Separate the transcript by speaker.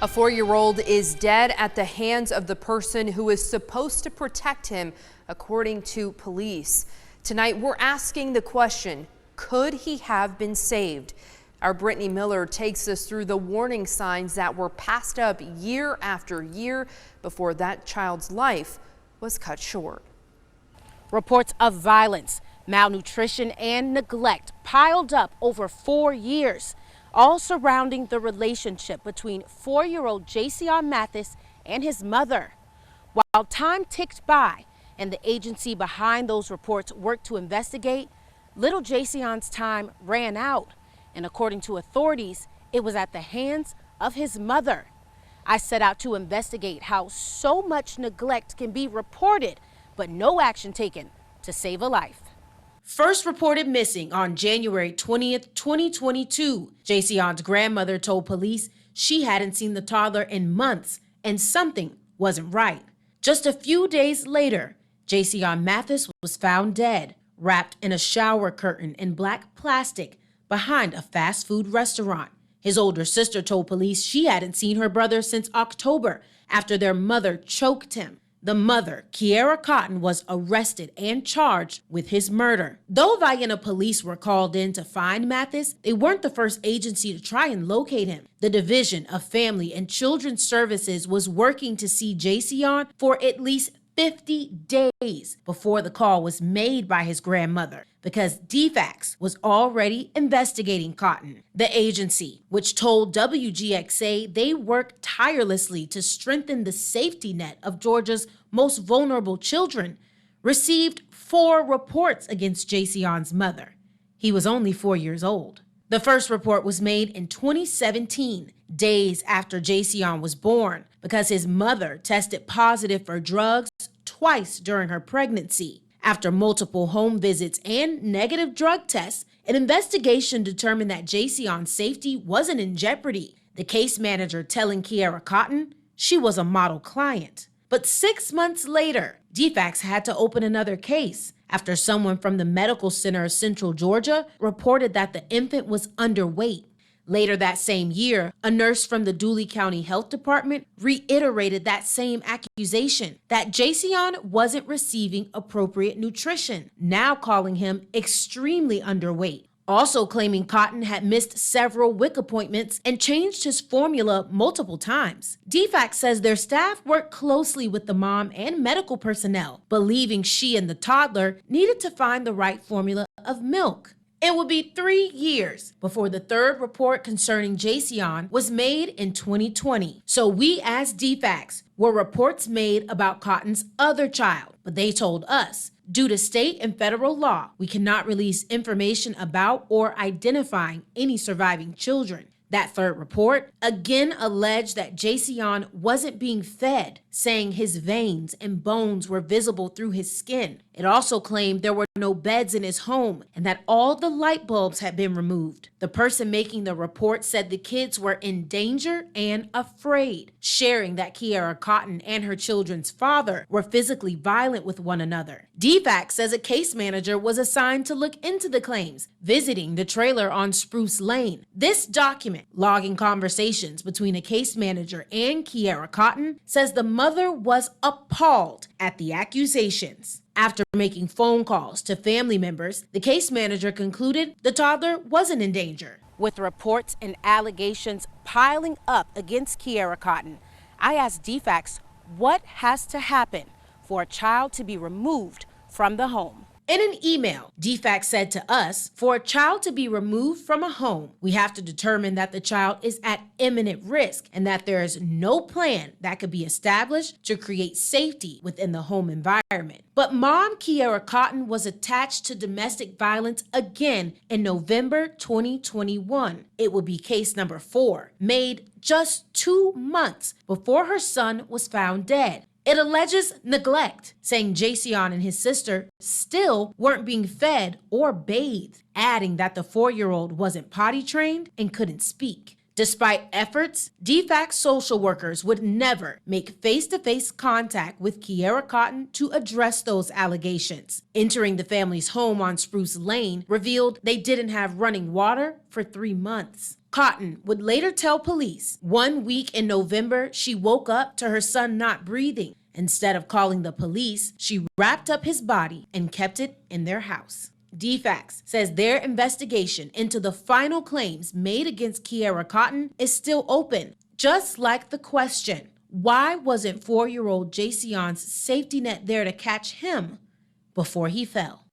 Speaker 1: A 4-year-old is dead at the hands of the person who is supposed to protect him, according to police. Tonight, we're asking the question, could he have been saved? Our Brittany Miller takes us through the warning signs that were passed up year after year before that child's life was cut short.
Speaker 2: Reports of violence, malnutrition, and neglect piled up over 4 years, all surrounding the relationship between 4-year-old Jayceion Mathis and his mother. While time ticked by and the agency behind those reports worked to investigate, little Jayceon's time ran out. And according to authorities, it was at the hands of his mother. I set out to investigate how so much neglect can be reported, but no action taken to save a life. First reported missing on January 20th, 2022, Jayceon's grandmother told police she hadn't seen the toddler in months and something wasn't right. Just a few days later, Jayceion Mathis was found dead, wrapped in a shower curtain in black plastic behind a fast food restaurant. His older sister told police she hadn't seen her brother since October after their mother choked him. The mother, Kiera Cotton, was arrested and charged with his murder. Though Vienna Police were called in to find Mathis, they weren't the first agency to try and locate him. The Division of Family and Children's Services was working to see Jayceion for at least 50 days before the call was made by his grandmother, because DFACS was already investigating Cotton. The agency, which told WGXA they worked tirelessly to strengthen the safety net of Georgia's most vulnerable children, received 4 reports against Jayceon's mother. He was only 4 years old. The first report was made in 2017, days after Jayceion was born, because his mother tested positive for drugs twice during her pregnancy. After multiple home visits and negative drug tests, an investigation determined that Jayceon's safety wasn't in jeopardy, the case manager telling Kiera Cotton she was a model client. But 6 months later, DFACS had to open another case after someone from the Medical Center of Central Georgia reported that the infant was underweight. Later that same year, a nurse from the Dooley County Health Department reiterated that same accusation, that Jayceion wasn't receiving appropriate nutrition, now calling him extremely underweight. Also claiming Cotton had missed several WIC appointments and changed his formula multiple times. DFACS says their staff worked closely with the mom and medical personnel, believing she and the toddler needed to find the right formula of milk. It would be 3 years before the third report concerning Jayceion was made in 2020. So we asked DFACS, were reports made about Cotton's other child? But they told us, due to state and federal law, we cannot release information about or identifying any surviving children. That third report again alleged that Jayceion wasn't being fed, saying his veins and bones were visible through his skin. It also claimed there were no beds in his home and that all the light bulbs had been removed. The person making the report said the kids were in danger and afraid, sharing that Kiera Cotton and her children's father were physically violent with one another. DFACS says a case manager was assigned to look into the claims, visiting the trailer on Spruce Lane. This document, logging conversations between a case manager and Kiera Cotton, says the mother was appalled at the accusations. After making phone calls to family members, the case manager concluded the toddler wasn't in danger. With reports and allegations piling up against Kiera Cotton, I asked DFACS what has to happen for a child to be removed from the home. In an email, DFACS said to us, for a child to be removed from a home, we have to determine that the child is at imminent risk and that there is no plan that could be established to create safety within the home environment. But mom Kiera Cotton was attached to domestic violence again in November 2021. It would be case number 4, made just 2 months before her son was found dead. It alleges neglect, saying Jayceion and his sister still weren't being fed or bathed, adding that the 4-year-old wasn't potty trained and couldn't speak. Despite efforts, DFACS social workers would never make face-to-face contact with Kiera Cotton to address those allegations. Entering the family's home on Spruce Lane revealed they didn't have running water for 3 months. Cotton would later tell police 1 week in November, she woke up to her son not breathing. Instead of calling the police, she wrapped up his body and kept it in their house. DFACS says their investigation into the final claims made against Kiera Cotton is still open, just like the question, why wasn't 4-year-old Jayceon's safety net there to catch him before he fell?